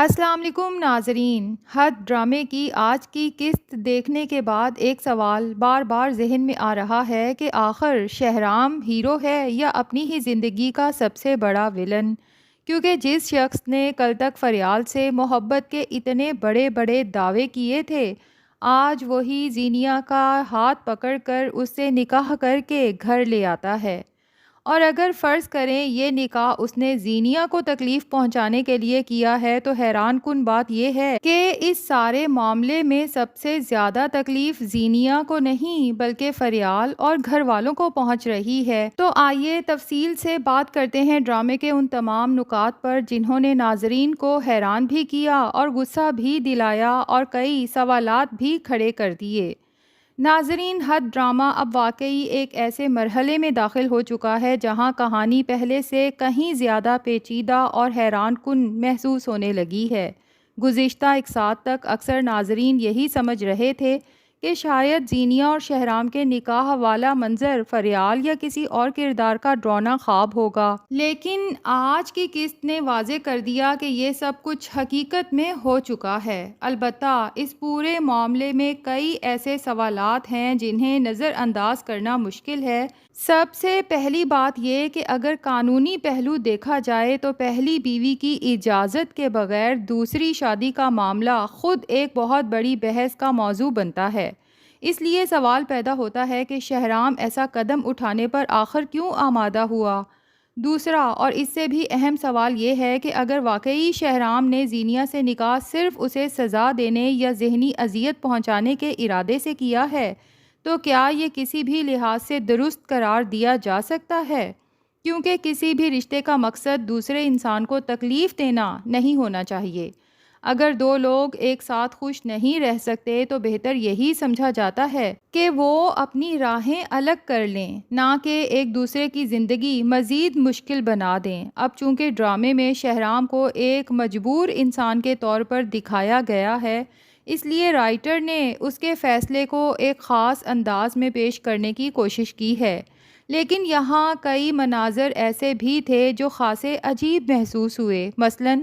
السلام علیکم ناظرین، حد ڈرامے کی آج کی قسط دیکھنے کے بعد ایک سوال بار بار ذہن میں آ رہا ہے کہ آخر شہرام ہیرو ہے یا اپنی ہی زندگی کا سب سے بڑا ویلن؟ کیونکہ جس شخص نے کل تک فریال سے محبت کے اتنے بڑے بڑے دعوے کیے تھے، آج وہی زینیا کا ہاتھ پکڑ کر اس سے نکاح کر کے گھر لے آتا ہے۔ اور اگر فرض کریں یہ نکاح اس نے زینیا کو تکلیف پہنچانے کے لیے کیا ہے، تو حیران کن بات یہ ہے کہ اس سارے معاملے میں سب سے زیادہ تکلیف زینیا کو نہیں بلکہ فریال اور گھر والوں کو پہنچ رہی ہے۔ تو آئیے تفصیل سے بات کرتے ہیں ڈرامے کے ان تمام نکات پر جنہوں نے ناظرین کو حیران بھی کیا اور غصہ بھی دلایا اور کئی سوالات بھی کھڑے کر دیے۔ ناظرین، حد ڈرامہ اب واقعی ایک ایسے مرحلے میں داخل ہو چکا ہے جہاں کہانی پہلے سے کہیں زیادہ پیچیدہ اور حیران کن محسوس ہونے لگی ہے۔ گزشتہ ایک سال تک اکثر ناظرین یہی سمجھ رہے تھے کہ شاید زینیا اور شہرام کے نکاح والا منظر فریال یا کسی اور کردار کا ڈراؤنا خواب ہوگا، لیکن آج کی قسط نے واضح کر دیا کہ یہ سب کچھ حقیقت میں ہو چکا ہے۔ البتہ اس پورے معاملے میں کئی ایسے سوالات ہیں جنہیں نظر انداز کرنا مشکل ہے۔ سب سے پہلی بات یہ کہ اگر قانونی پہلو دیکھا جائے تو پہلی بیوی کی اجازت کے بغیر دوسری شادی کا معاملہ خود ایک بہت بڑی بحث کا موضوع بنتا ہے۔ اس لیے سوال پیدا ہوتا ہے کہ شہرام ایسا قدم اٹھانے پر آخر کیوں آمادہ ہوا؟ دوسرا اور اس سے بھی اہم سوال یہ ہے کہ اگر واقعی شہرام نے زینیا سے نکاح صرف اسے سزا دینے یا ذہنی اذیت پہنچانے کے ارادے سے کیا ہے، تو کیا یہ کسی بھی لحاظ سے درست قرار دیا جا سکتا ہے؟ کیونکہ کسی بھی رشتے کا مقصد دوسرے انسان کو تکلیف دینا نہیں ہونا چاہیے۔ اگر دو لوگ ایک ساتھ خوش نہیں رہ سکتے تو بہتر یہی سمجھا جاتا ہے کہ وہ اپنی راہیں الگ کر لیں، نہ کہ ایک دوسرے کی زندگی مزید مشکل بنا دیں۔ اب چونکہ ڈرامے میں شہرام کو ایک مجبور انسان کے طور پر دکھایا گیا ہے، اس لیے رائٹر نے اس کے فیصلے کو ایک خاص انداز میں پیش کرنے کی کوشش کی ہے۔ لیکن یہاں کئی مناظر ایسے بھی تھے جو خاصے عجیب محسوس ہوئے۔ مثلاً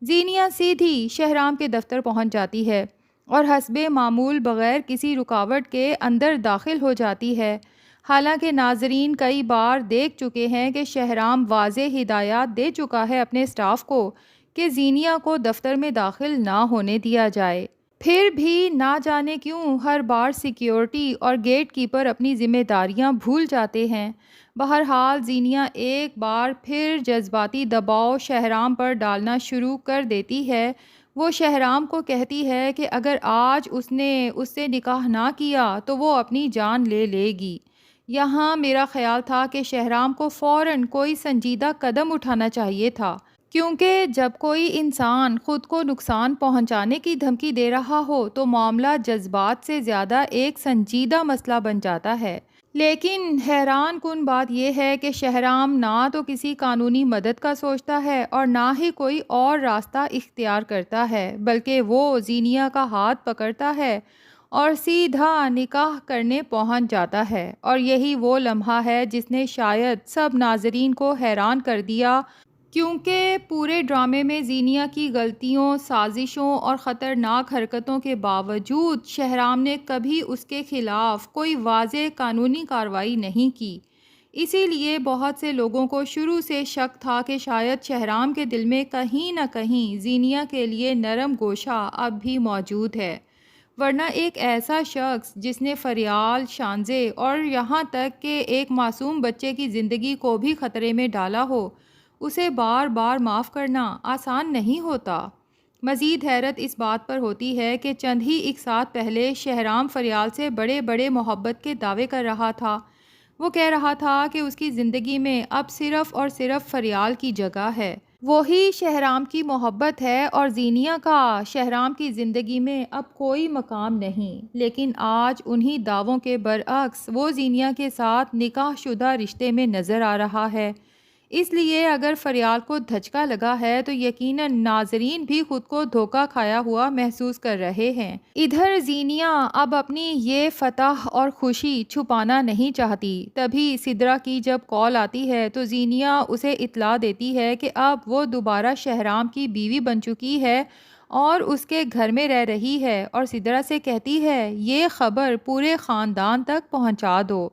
زینیا سیدھی شہرام کے دفتر پہنچ جاتی ہے اور حسب معمول بغیر کسی رکاوٹ کے اندر داخل ہو جاتی ہے، حالانکہ ناظرین کئی بار دیکھ چکے ہیں کہ شہرام واضح ہدایات دے چکا ہے اپنے سٹاف کو کہ زینیا کو دفتر میں داخل نہ ہونے دیا جائے۔ پھر بھی نہ جانے کیوں ہر بار سیکیورٹی اور گیٹ کیپر اپنی ذمہ داریاں بھول جاتے ہیں۔ بہرحال زینیا ایک بار پھر جذباتی دباؤ شہرام پر ڈالنا شروع کر دیتی ہے۔ وہ شہرام کو کہتی ہے کہ اگر آج اس نے اس سے نکاح نہ کیا تو وہ اپنی جان لے لے گی۔ یہاں میرا خیال تھا کہ شہرام کو فوراً کوئی سنجیدہ قدم اٹھانا چاہیے تھا، کیونکہ جب کوئی انسان خود کو نقصان پہنچانے کی دھمکی دے رہا ہو تو معاملہ جذبات سے زیادہ ایک سنجیدہ مسئلہ بن جاتا ہے۔ لیکن حیران کن بات یہ ہے کہ شہرام نہ تو کسی قانونی مدد کا سوچتا ہے اور نہ ہی کوئی اور راستہ اختیار کرتا ہے، بلکہ وہ زینیا کا ہاتھ پکڑتا ہے اور سیدھا نکاح کرنے پہنچ جاتا ہے۔ اور یہی وہ لمحہ ہے جس نے شاید سب ناظرین کو حیران کر دیا، کیونکہ پورے ڈرامے میں زینیا کی غلطیوں، سازشوں اور خطرناک حرکتوں کے باوجود شہرام نے کبھی اس کے خلاف کوئی واضح قانونی کارروائی نہیں کی۔ اسی لیے بہت سے لوگوں کو شروع سے شک تھا کہ شاید شہرام کے دل میں کہیں نہ کہیں زینیا کے لیے نرم گوشہ اب بھی موجود ہے، ورنہ ایک ایسا شخص جس نے فریال، شانزے اور یہاں تک کہ ایک معصوم بچے کی زندگی کو بھی خطرے میں ڈالا ہو، اسے بار بار معاف کرنا آسان نہیں ہوتا۔ مزید حیرت اس بات پر ہوتی ہے کہ چند ہی ایک ساتھ پہلے شہرام فریال سے بڑے بڑے محبت کے دعوے کر رہا تھا۔ وہ کہہ رہا تھا کہ اس کی زندگی میں اب صرف اور صرف فریال کی جگہ ہے، وہی شہرام کی محبت ہے اور زینیا کا شہرام کی زندگی میں اب کوئی مقام نہیں۔ لیکن آج انہی دعووں کے برعکس وہ زینیا کے ساتھ نکاح شدہ رشتے میں نظر آ رہا ہے۔ اس لیے اگر فریال کو دھچکا لگا ہے تو یقیناً ناظرین بھی خود کو دھوکا کھایا ہوا محسوس کر رہے ہیں۔ ادھر زینیا اب اپنی یہ فتح اور خوشی چھپانا نہیں چاہتی۔ تبھی سدرا کی جب کال آتی ہے تو زینیا اسے اطلاع دیتی ہے کہ اب وہ دوبارہ شہرام کی بیوی بن چکی ہے اور اس کے گھر میں رہ رہی ہے، اور سدرا سے کہتی ہے یہ خبر پورے خاندان تک پہنچا دو۔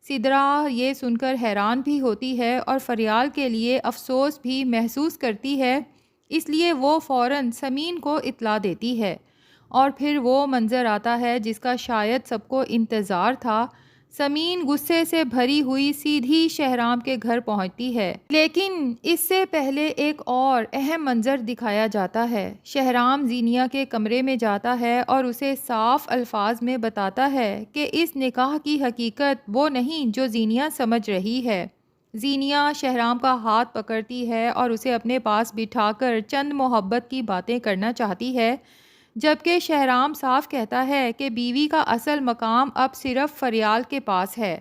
سدرا یہ سن کر حیران بھی ہوتی ہے اور فریال کے لیے افسوس بھی محسوس کرتی ہے، اس لیے وہ فوراً سمین کو اطلاع دیتی ہے، اور پھر وہ منظر آتا ہے جس کا شاید سب کو انتظار تھا۔ سمین غصے سے بھری ہوئی سیدھی شہرام کے گھر پہنچتی ہے، لیکن اس سے پہلے ایک اور اہم منظر دکھایا جاتا ہے۔ شہرام زینیا کے کمرے میں جاتا ہے اور اسے صاف الفاظ میں بتاتا ہے کہ اس نکاح کی حقیقت وہ نہیں جو زینیا سمجھ رہی ہے۔ زینیا شہرام کا ہاتھ پکڑتی ہے اور اسے اپنے پاس بٹھا کر چند محبت کی باتیں کرنا چاہتی ہے، جبکہ شہرام صاف کہتا ہے کہ بیوی کا اصل مقام اب صرف فریال کے پاس ہے۔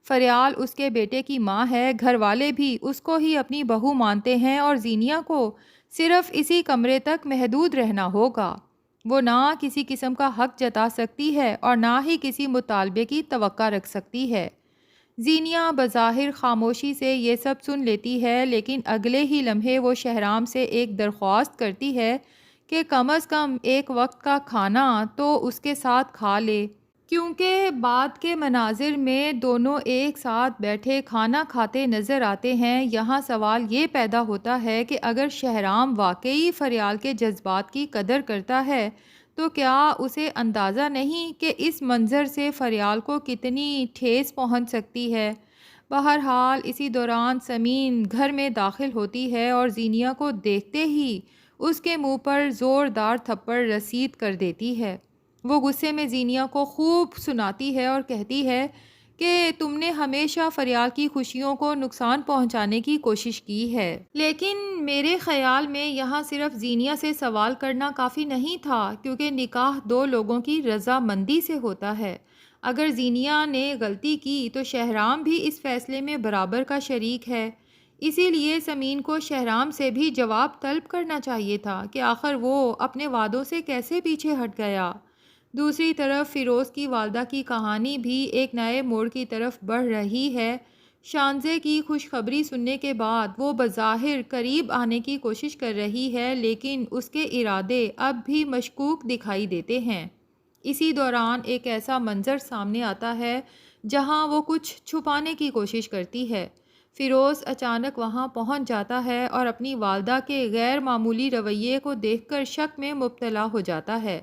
فریال اس کے بیٹے کی ماں ہے، گھر والے بھی اس کو ہی اپنی بہو مانتے ہیں اور زینیا کو صرف اسی کمرے تک محدود رہنا ہوگا۔ وہ نہ کسی قسم کا حق جتا سکتی ہے اور نہ ہی کسی مطالبے کی توقع رکھ سکتی ہے۔ زینیا بظاہر خاموشی سے یہ سب سن لیتی ہے، لیکن اگلے ہی لمحے وہ شہرام سے ایک درخواست کرتی ہے کہ کم از کم ایک وقت کا کھانا تو اس کے ساتھ کھا لے، کیونکہ بعد کے مناظر میں دونوں ایک ساتھ بیٹھے کھانا کھاتے نظر آتے ہیں۔ یہاں سوال یہ پیدا ہوتا ہے کہ اگر شہرام واقعی فریال کے جذبات کی قدر کرتا ہے تو کیا اسے اندازہ نہیں کہ اس منظر سے فریال کو کتنی ٹھیس پہنچ سکتی ہے؟ بہرحال اسی دوران سمین گھر میں داخل ہوتی ہے اور زینیا کو دیکھتے ہی اس کے منہ پر زوردار تھپڑ رسید کر دیتی ہے۔ وہ غصے میں زینیا کو خوب سناتی ہے اور کہتی ہے کہ تم نے ہمیشہ فریال کی خوشیوں کو نقصان پہنچانے کی کوشش کی ہے۔ لیکن میرے خیال میں یہاں صرف زینیا سے سوال کرنا کافی نہیں تھا، کیونکہ نکاح دو لوگوں کی رضامندی سے ہوتا ہے۔ اگر زینیا نے غلطی کی تو شہرام بھی اس فیصلے میں برابر کا شریک ہے۔ اسی لیے سمین کو شہرام سے بھی جواب طلب کرنا چاہیے تھا کہ آخر وہ اپنے وعدوں سے کیسے پیچھے ہٹ گیا۔ دوسری طرف فیروز کی والدہ کی کہانی بھی ایک نئے موڑ کی طرف بڑھ رہی ہے۔ شانزے کی خوشخبری سننے کے بعد وہ بظاہر قریب آنے کی کوشش کر رہی ہے، لیکن اس کے ارادے اب بھی مشکوک دکھائی دیتے ہیں۔ اسی دوران ایک ایسا منظر سامنے آتا ہے جہاں وہ کچھ چھپانے کی کوشش کرتی ہے۔ فیروز اچانک وہاں پہنچ جاتا ہے اور اپنی والدہ کے غیر معمولی رویے کو دیکھ کر شک میں مبتلا ہو جاتا ہے۔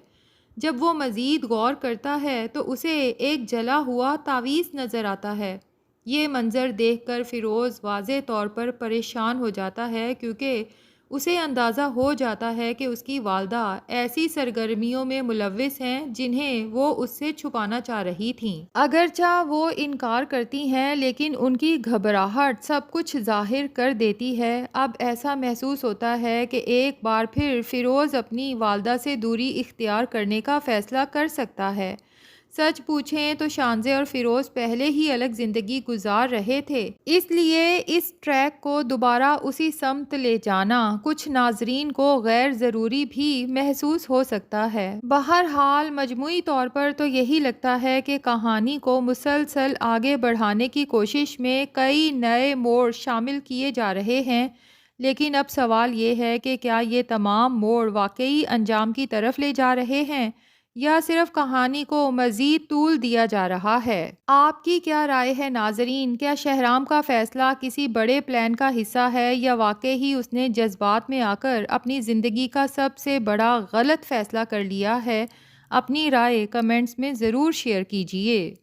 جب وہ مزید غور کرتا ہے تو اسے ایک جلا ہوا تعویذ نظر آتا ہے۔ یہ منظر دیکھ کر فیروز واضح طور پر پریشان ہو جاتا ہے، کیونکہ اسے اندازہ ہو جاتا ہے کہ اس کی والدہ ایسی سرگرمیوں میں ملوث ہیں جنہیں وہ اس سے چھپانا چاہ رہی تھیں۔ اگرچہ وہ انکار کرتی ہیں، لیکن ان کی گھبراہٹ سب کچھ ظاہر کر دیتی ہے۔ اب ایسا محسوس ہوتا ہے کہ ایک بار پھر فیروز اپنی والدہ سے دوری اختیار کرنے کا فیصلہ کر سکتا ہے۔ سچ پوچھیں تو شانزے اور فیروز پہلے ہی الگ زندگی گزار رہے تھے، اس لیے اس ٹریک کو دوبارہ اسی سمت لے جانا کچھ ناظرین کو غیر ضروری بھی محسوس ہو سکتا ہے۔ بہرحال مجموعی طور پر تو یہی لگتا ہے کہ کہانی کو مسلسل آگے بڑھانے کی کوشش میں کئی نئے موڑ شامل کیے جا رہے ہیں، لیکن اب سوال یہ ہے کہ کیا یہ تمام موڑ واقعی انجام کی طرف لے جا رہے ہیں یا صرف کہانی کو مزید طول دیا جا رہا ہے؟ آپ کی کیا رائے ہے ناظرین؟ کیا شہرام کا فیصلہ کسی بڑے پلان کا حصہ ہے یا واقعی ہی اس نے جذبات میں آ کر اپنی زندگی کا سب سے بڑا غلط فیصلہ کر لیا ہے؟ اپنی رائے کمنٹس میں ضرور شیئر کیجیے۔